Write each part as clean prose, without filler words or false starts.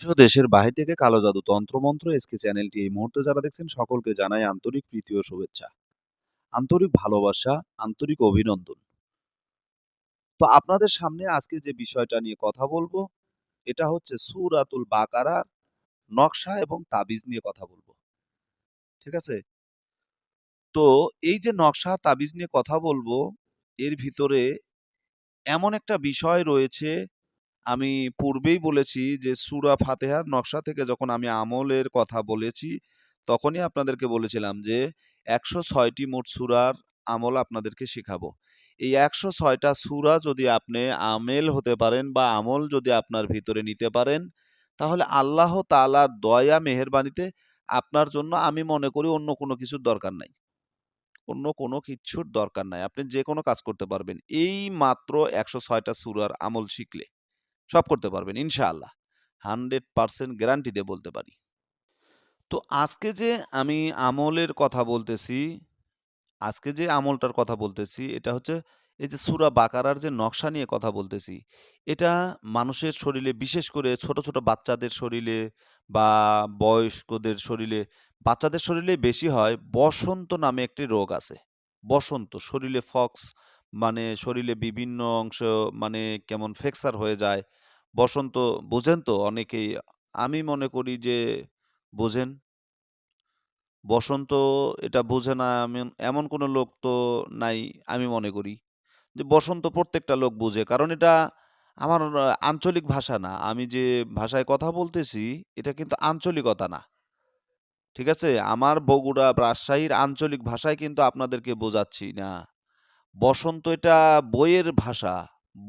দেশের বাহির থেকে কালো জাদু তন্ত্রমন্ত্র এসকে চ্যানেলটি এই মুহূর্তে যারা দেখছেন সকলকে জানাই আন্তরিক প্রীতি ও শুভেচ্ছা, আন্তরিক ভালোবাসা, আন্তরিক অভিনন্দন। তো আপনাদের সামনে আজকে যে বিষয়টা নিয়ে কথা বলবো, এটা হচ্ছে সূরাতুল বাকারার নকশা এবং তাবিজ নিয়ে কথা বলবো। ঠিক আছে? তো এই যে নকশা তাবিজ নিয়ে কথা বলবো, এর ভিতরে এমন একটা বিষয় রয়েছে। আমি পূর্বেই বলেছি যে সূরা ফাতিহার নকশা থেকে যখন আমি আমলের কথা বলেছি, তখনই আপনাদেরকে বলেছিলাম যে ১০৬টি মোট সূরার আমল আপনাদেরকে শিখাবো। এই ১০৬টা সূরা যদি আপনি আমেল হতে পারেন বা আমল যদি আপনার ভিতরে নিতে পারেন, তাহলে আল্লাহ তাআলার দয়া মেহেরবানিতে আপনার জন্য আমি মনে করি অন্য কোনো কিছুর দরকার নাই। অন্য কোনো কিচ্ছুর দরকার নাই। আপনি যেকোনো কাজ করতে পারবেন। এই মাত্র ১০৬টা সূরার আমল শিখলে। সব করতে পারবেন ইনশাআল্লাহ। 100% গ্যারান্টি দিয়ে বলতে পারি। তো আজকে যে আমি আমলের কথা বলতেছি, আজকে যে আমলটার কথা বলতেছি এটা হচ্ছে এই যে সূরা বাকারার যে নকশা নিয়ে কথা বলতেছি, এটা মানুষের শরীরে বিশেষ করে ছোট, ছোট বাচ্চাদের শরীরে বা বয়স্কদের শরীরে, বাচ্চাদের শরীরেই বেশি হয়। বসন্ত নামে একটি রোগ আছে। বসন্ত শরীরে ফক্স মানে শরীরে বিভিন্ন অংশ মানে কেমন ফ্র্যাকচার হয়ে যায়। বসন্ত বোঝেন তো অনেকেই। আমি মনে করি যে বোঝেন। বসন্ত এটা বোঝে না এমন এমন কোনো লোক তো নাই আমি মনে করি। যে বসন্ত প্রত্যেকটা লোক বুঝে। কারণ এটা আমার আঞ্চলিক ভাষা না। আমি যে ভাষায় কথা বলতেছি এটা কিন্তু আঞ্চলিকতা না। ঠিক আছে? আমার বগুড়া, রাজশাহীর আঞ্চলিক ভাষায় কিন্তু আপনাদেরকে বোঝাচ্ছি না। বসন্ত এটা বইয়ের ভাষা।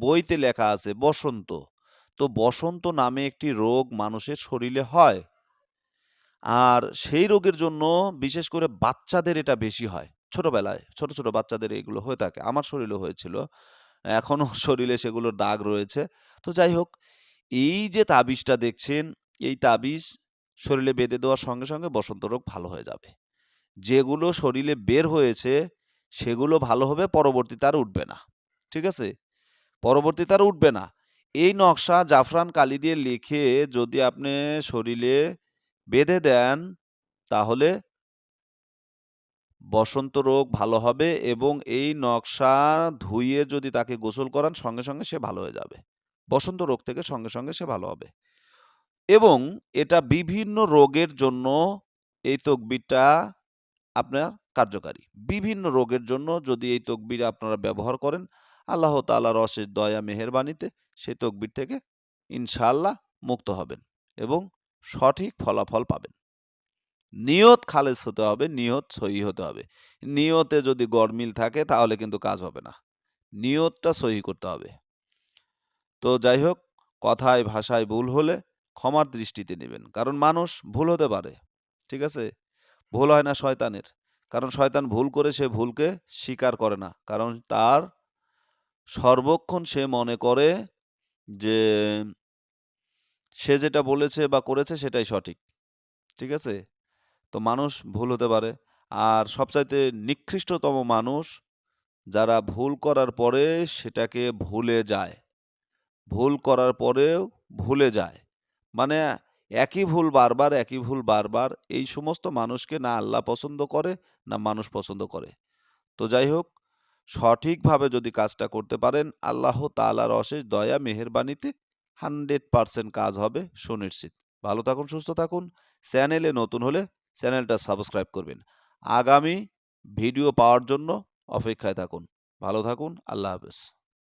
বইতে লেখা আছে বসন্ত। তো বসন্ত নামে একটি রোগ মানুষের শরীরে হয়। আর সেই রোগের জন্য বিশেষ করে বাচ্চাদের এটা বেশি হয়। ছোটবেলায় ছোট, ছোট বাচ্চাদের এগুলো হয়ে থাকে। আমার শরীরেও হয়েছিল। এখনো শরীরে সেগুলোর দাগ রয়েছে। তো যাই হোক, এই যে তাবিজটা দেখছেন, এই তাবিজ শরীরে বেঁধে দেওয়ার সঙ্গে, সঙ্গে বসন্ত রোগ ভালো হয়ে যাবে। যেগুলো শরীরে বের হয়েছে, সেগুলো ভালো হবে, পরবর্তীতে আর উঠবে না। ঠিক আছে? পরবর্তীতে আর উঠবে না। এই নকশা জাফরান কালি দিয়ে লিখে যদি আপনি শরীরে বেঁধে দেন, তাহলে বসন্ত রোগ ভালো হবে এবং এই নকশা ধুইয়ে যদি তাকে গোসল করান সঙ্গে, সঙ্গে সে ভালো হয়ে যাবে। বসন্ত রোগ থেকে সঙ্গে, সঙ্গে সে ভালো হবে। এবং এটা বিভিন্ন রোগের জন্য এই তকবিরটা আপনার কার্যকারী। বিভিন্ন রোগের জন্য যদি এই তকবির আপনারা ব্যবহার করেন, আল্লাহ তাআলার অশেষ দয়া মেহেরবানিতে সেই তকবির থেকে ইনশাআল্লাহ মুক্ত হবেন এবং সঠিক ফলাফল পাবেন। নিয়ত খালেস হতে হবে, নিয়ত সহি হতে হবে। নিয়তে যদি গরমিল থাকে তাহলে কিন্তু কাজ হবে না। নিয়তটা সহি করতে হবে। তো যাই হোক, কথায় ভাষায় ভুল হলে ক্ষমার দৃষ্টিতে নেবেন। কারণ মানুষ ভুল হতে পারে। ঠিক আছে? ভুল হয় না শয়তানের। কারণ শয়তান ভুল করে সে ভুলকে স্বীকার করে না। কারণ তার সর্বক্ষণ সে মনে করে যে সে যেটা বলেছে বা করেছে সেটাই সঠিক। ঠিক আছে? তো মানুষ ভুল হতে পারে। আর সবচাইতে নিকৃষ্টতম মানুষ যারা ভুল করার পরে সেটাকে ভুলে যায়। ভুল করার পরেও ভুলে যায়। মানে একই ভুল বারবার, একই ভুল বারবার এই সমস্ত মানুষকে না আল্লাহ পছন্দ করে, না মানুষ পছন্দ করে। তো যাই হোক, সঠিকভাবে যদি কাজটা করতে পারেন, আল্লাহ তাআলার অশেষ দয়া মেহেরবানিতে 100% কাজ হবে সুনিশ্চিত। ভালো থাকুন, সুস্থ থাকুন। চ্যানেলে নতুন হলে চ্যানেলটা সাবস্ক্রাইব করবেন। আগামী ভিডিও পাওয়ার জন্য অপেক্ষায় থাকুন। ভালো থাকুন। আল্লাহ হাফেজ।